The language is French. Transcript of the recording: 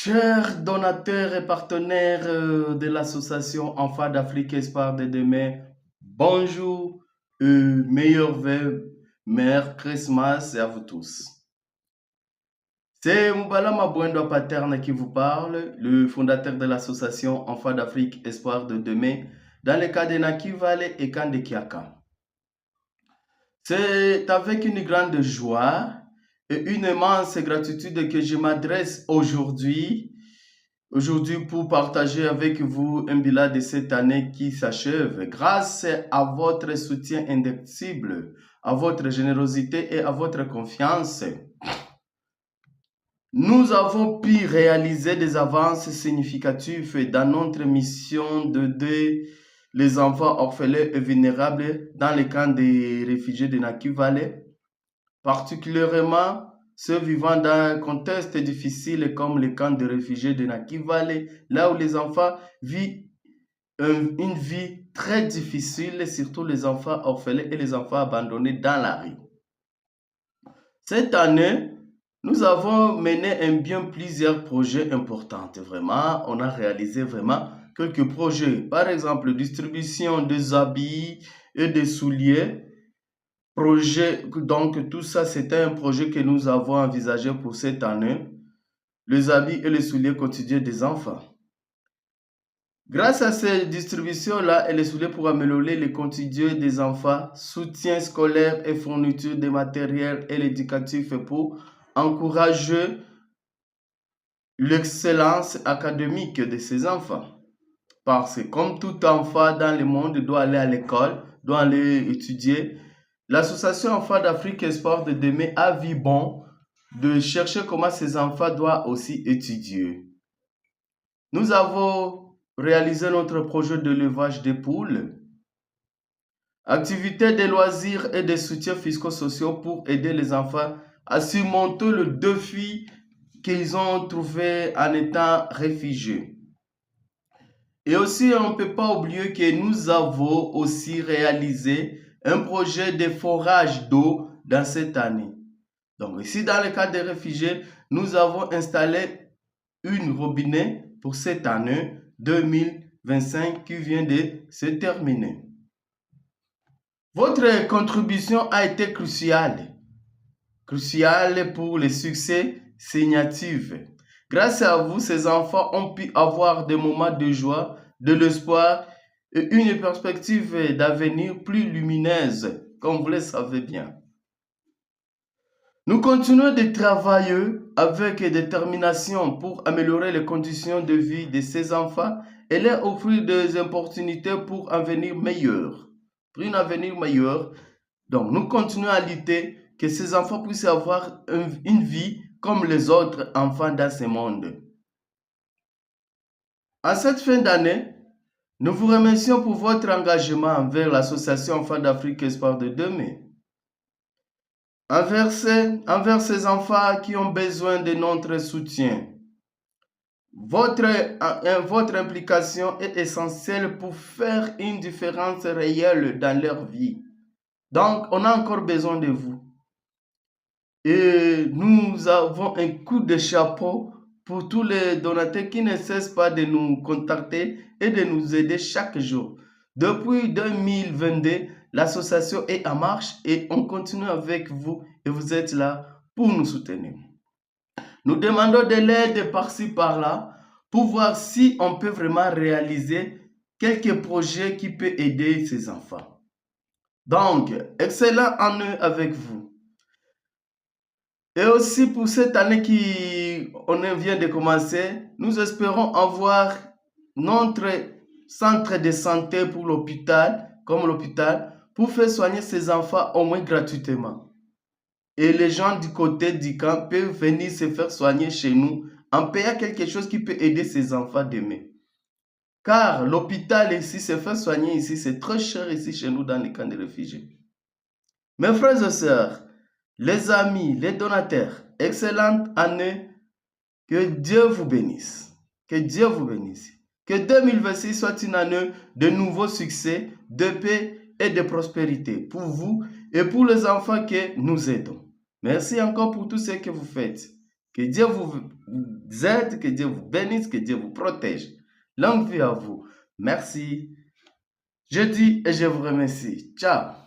Chers donateurs et partenaires de l'association Enfants d'Afrique Espoir de demain, bonjour et meilleurs vœux, Merry Christmas à vous tous. C'est Moubala Mabouendo Paterne qui vous parle, le fondateur de l'association Enfants d'Afrique Espoir de demain, dans le cas de Naki Valley et Kande Kiaka. C'est avec une grande joie et une immense gratitude que je m'adresse aujourd'hui pour partager avec vous un bilan de cette année qui s'achève. Grâce à votre soutien indicible, à votre générosité et à votre confiance, nous avons pu réaliser des avances significatives dans notre mission d'aider les enfants orphelins et vulnérables dans les camps des réfugiés de Naki Valley, particulièrement ceux vivant dans un contexte difficile comme les camps de réfugiés de Naki Valley, là où les enfants vivent une vie très difficile, surtout les enfants orphelins et les enfants abandonnés dans la rue. Cette année, nous avons mené bien plusieurs projets importants. Vraiment, on a réalisé vraiment quelques projets. Par exemple, distribution des habits et des souliers. Donc tout ça, c'était un projet que nous avons envisagé pour cette année. Les habits et les souliers quotidiens des enfants. Grâce à ces distributions-là et les souliers pour améliorer le quotidien des enfants, soutien scolaire et fourniture de matériel et l'éducatif pour encourager l'excellence académique de ces enfants. Parce que comme tout enfant dans le monde doit aller à l'école, doit aller étudier, l'association Enfants d'Afrique Espoir de demain a vu bon de chercher comment ces enfants doivent aussi étudier. Nous avons réalisé notre projet de l'élevage des poules, activités de loisirs et de soutiens fiscaux sociaux pour aider les enfants à surmonter le défi qu'ils ont trouvé en étant réfugiés. Et aussi, on ne peut pas oublier que nous avons aussi réalisé un projet de forage d'eau dans cette année. Donc ici, dans le cas des réfugiés, nous avons installé une robinet pour cette année 2025 qui vient de se terminer. Votre contribution a été cruciale pour le succès signatif. Grâce à vous, ces enfants ont pu avoir des moments de joie, de l'espoir et une perspective d'avenir plus lumineuse, comme vous le savez bien. Nous continuons de travailler avec détermination pour améliorer les conditions de vie de ces enfants et leur offrir des opportunités pour un avenir meilleur. Pour un avenir meilleur, donc nous continuons à lutter que ces enfants puissent avoir une vie comme les autres enfants dans ce monde. En cette fin d'année, nous vous remercions pour votre engagement envers l'association Enfants d'Afrique Espoir de demain. Envers ces enfants qui ont besoin de notre soutien. Votre implication est essentielle pour faire une différence réelle dans leur vie. Donc, on a encore besoin de vous. Et nous avons un coup de chapeau pour tous les donateurs qui ne cessent pas de nous contacter et de nous aider chaque jour. Depuis 2022, l'association est en marche et on continue avec vous et vous êtes là pour nous soutenir. Nous demandons de l'aide par-ci par-là pour voir si on peut vraiment réaliser quelques projets qui peuvent aider ces enfants. Donc, excellent année avec vous. Et aussi pour cette année on vient de commencer, nous espérons avoir notre centre de santé pour l'hôpital, pour faire soigner ces enfants au moins gratuitement. Et les gens du côté du camp peuvent venir se faire soigner chez nous en payant quelque chose qui peut aider ces enfants demain. Car l'hôpital ici, se faire soigner ici, c'est très cher ici chez nous dans les camps de réfugiés. Mes frères et sœurs, les amis, les donateurs, excellente année, que Dieu vous bénisse. Que Dieu vous bénisse. Que 2026 soit une année de nouveaux succès, de paix et de prospérité pour vous et pour les enfants que nous aidons. Merci encore pour tout ce que vous faites. Que Dieu vous aide, que Dieu vous bénisse, que Dieu vous protège. Longue vie à vous. Merci. Je dis et je vous remercie. Ciao.